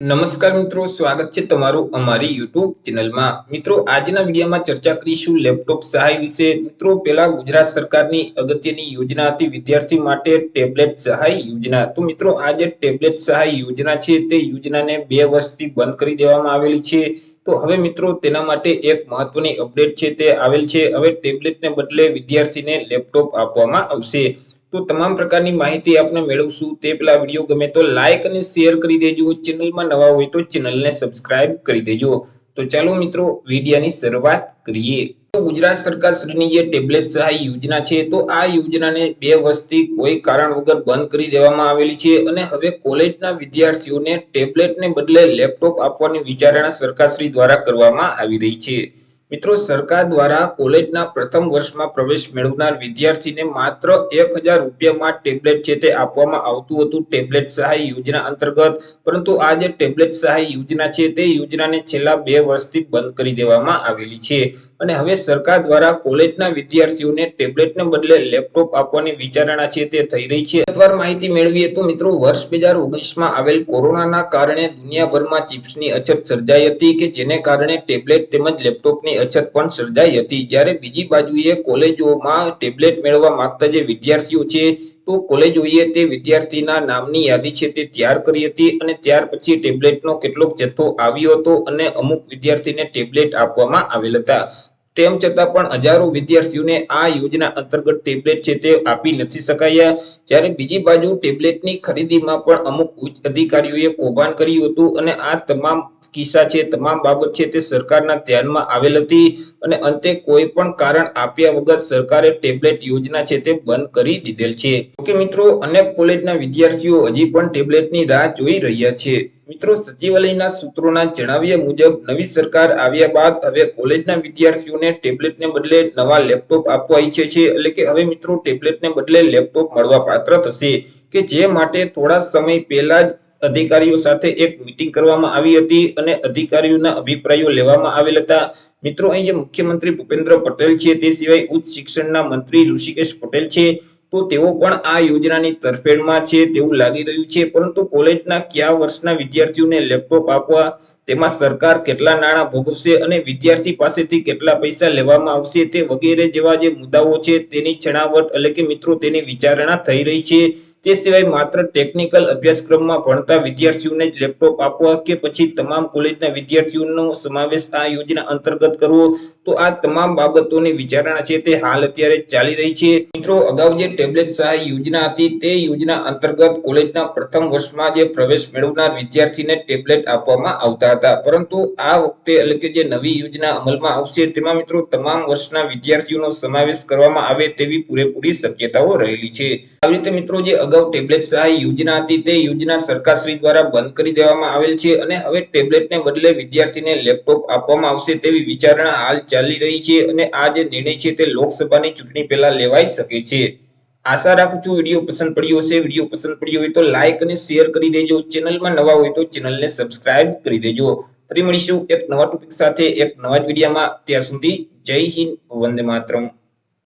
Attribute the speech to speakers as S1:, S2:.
S1: નમસ્કાર મિત્રો, સ્વાગત છે તમારું અમારી YouTube ચેનલમાં। મિત્રો, આજના વિડીયોમાં ચર્ચા કરીશું લેપટોપ સહાય વિશે। મિત્રો, પહેલા ગુજરાત સરકારની અગત્યની યોજના હતી વિદ્યાર્થી માટે ટેબ્લેટ સહાય યોજના। તો મિત્રો, આ જે ટેબ્લેટ સહાય યોજના છે તે યોજનાને 2 વર્ષથી બંધ કરી દેવામાં આવેલી છે। તો હવે મિત્રો, તેના માટે એક મહત્વની અપડેટ છે તે આવેલ છે। હવે ટેબ્લેટને બદલે વિદ્યાર્થીને લેપટોપ આપવામાં આવશે। તો તમામ પ્રકારની માહિતી આપણે મેળવશું તે પહેલા વિડીયો ગમે તો લાઈક અને શેર કરી દેજો। ચેનલમાં નવા હોય તો ચેનલને સબસ્ક્રાઇબ કરી દેજો। તો ચાલો મિત્રો, વિડીયોની શરૂઆત કરીએ। તો ગુજરાત સરકાર શ્રીની જે ટેબ્લેટ સહાય યોજના છે તો આ યોજનાને 2 વર્ષથી કોઈ કારણ વગર બંધ કરી દેવામાં આવેલી છે અને હવે કોલેજના વિદ્યાર્થીઓને ટેબ્લેટને બદલે લેપટોપ આપવાની વિચારણા સરકારશ્રી દ્વારા કરવામાં આવી રહી છે। મિત્રો, સરકાર દ્વારા કોલેજના પ્રથમ વર્ષમાં પ્રવેશ મેળવનાર વિદ્યાર્થીને માત્ર 1000 રૂપિયામાં ટેબ્લેટ છે તે આપવામાં આવતું હતું ટેબ્લેટ સહાય યોજના અંતર્ગત। પરંતુ આ જે ટેબ્લેટ સહાય યોજના છે તે યોજનાને છેલ્લા 2 વર્ષથી બંધ કરી દેવામાં આવેલી છે અને હવે સરકાર દ્વારા કોલેજના વિદ્યાર્થીઓને ટેબ્લેટને બદલે લેપટોપ આપવાની વિચારણા છે તે થઈ રહી છે। વિગતવાર માહિતી મેળવીએ તો મિત્રો, વર્ષ 2019માં આવેલ કોરોનાના કારણે દુનિયાભરમાં ચિપ્સની અછત સર્જાઈ હતી કે જેને કારણે ટેબ્લેટ તેમજ લેપટોપની અછત પણ સર્જાઈ હતી। જ્યારે બીજી બાજુએ કોલેજોમાં ટેબ્લેટ મેળવવા માંગતા જે વિદ્યાર્થીઓ છે તો કોલેજોએ તે વિદ્યાર્થીના નામની યાદી છે તે તૈયાર કરી હતી અને ત્યાર પછી ટેબ્લેટનો કેટલોક જથ્થો આવ્યો હતો અને અમુક વિદ્યાર્થીને ટેબ્લેટ આપવામાં આવેલ હતા। તેમ છતાં પણ હજારો વિદ્યાર્થીઓને આ યોજના અંતર્ગત ટેબ્લેટ છે તે આપી નથી શકાયા। જ્યારે બીજી બાજુ ટેબ્લેટની ખરીદીમાં પણ અમુક ઉચ્ચ અધિકારીઓએ કૌભાંડ કર્યું હતું અને આ તમામ કિસ્સા છે, તમામ બાબત છે તે સરકારના ધ્યાનમાં આવેલ હતી અને અંતે કોઈ પણ કારણ આપ્યા વગર સરકારે ટેબ્લેટ યોજના છે તે બંધ કરી દીધેલ છે। ઓકે મિત્રો, અનેક કોલેજના વિદ્યાર્થીઓ હજી પણ ટેબ્લેટની રાહ જોઈ રહ્યા છે। મિત્રો, સચિવાલયના સૂત્રોના જણાવ્યા મુજબ નવી સરકાર આવ્યા બાદ હવે કોલેજના વિદ્યાર્થીઓને ટેબ્લેટને બદલે નવા લેપટોપ આપવા ઈચ્છે છે। એટલે કે હવે મિત્રો, ટેબ્લેટને બદલે લેપટોપ મળવા પાત્ર થશે કે જે માટે થોડા સમય પહેલા જ અધિકારીઓ સાથે એક મીટિંગ કરવામાં આવી હતી અને અધિકારીઓના અભિપ્રાયો લેવામાં આવેલ હતા। મિત્રો, અહીં જે મુખ્યમંત્રી ભૂપેન્દ્ર પટેલ છે તે સિવાય ઉચ્ચ શિક્ષણના મંત્રી ઋષિકેશ પટેલ છે તો તેઓ પણ આ યોજનાની તરફેણમાં છે તેવું લાગી રહ્યું છે। પરંતુ કોલેજના કયા વર્ષના વિદ્યાર્થીઓને લેપટોપ આપવા, તેમાં સરકાર કેટલા નાણાં ભોગવશે અને વિદ્યાર્થી પાસેથી કેટલા પૈસા લેવામાં આવશે તે વગેરે જેવા જે મુદ્દાઓ છે તેની છણાવટ એટલે કે મિત્રો તેની વિચારણા થઈ રહી છે। તે સિવાય માત્ર ટેકનિકલ અભ્યાસક્રમમાં ભણતા વિદ્યાર્થીઓને જ લેપટોપ આપવા કે પછી તમામ કોલેજના વિદ્યાર્થીઓનો સમાવેશ આ યોજના અંતર્ગત કરવો, તો આ તમામ બાબતોની વિચારણા છે તે હાલ અત્યારે ચાલી રહી છે। મિત્રો, અગાઉ જે ટેબ્લેટ સહાય યોજના હતી તે યોજના અંતર્ગત કોલેજના પ્રથમ વર્ષમાં જે પ્રવેશ મેળવનાર વિદ્યાર્થીને ટેબ્લેટ આપવામાં આવતા હતા। પરંતુ આ વખતે એટલે કે જે નવી યોજના અમલમાં આવશે તેમાં મિત્રો તમામ વર્ષના વિદ્યાર્થીઓનો સમાવેશ કરવામાં આવે તેવી પૂરેપૂરી શક્યતાઓ રહેલી છે। આવી રીતે મિત્રો, જે અગાઉ ટેબ્લેટ સહાય યોજના હતી તે યોજના સરકારશ્રી દ્વારા બંધ કરી દેવામાં આવેલ છે અને હવે ટેબ્લેટને બદલે વિદ્યાર્થીને લેપટોપ આપવામાં આવશે તેવી વિચારણા હાલ ચાલી રહી છે અને આ જે નિર્ણય છે તે લોકસભાની ચૂંટણી પહેલા લેવાઈ શકે છે। આશા રાખું છું વિડીયો પસંદ પડ્યો હશે। વિડીયો પસંદ પડ્યો હોય તો લાઈક અને શેર કરી દેજો। ચેનલમાં નવા હોય તો ચેનલને સબસ્ક્રાઇબ કરી દેજો। ફરી મળીશું એક નવા ટોપિક સાથે એક નવા જ વિડીયોમાં। ત્યાં સુધી જય હિન્દ, વંદે માતરમ।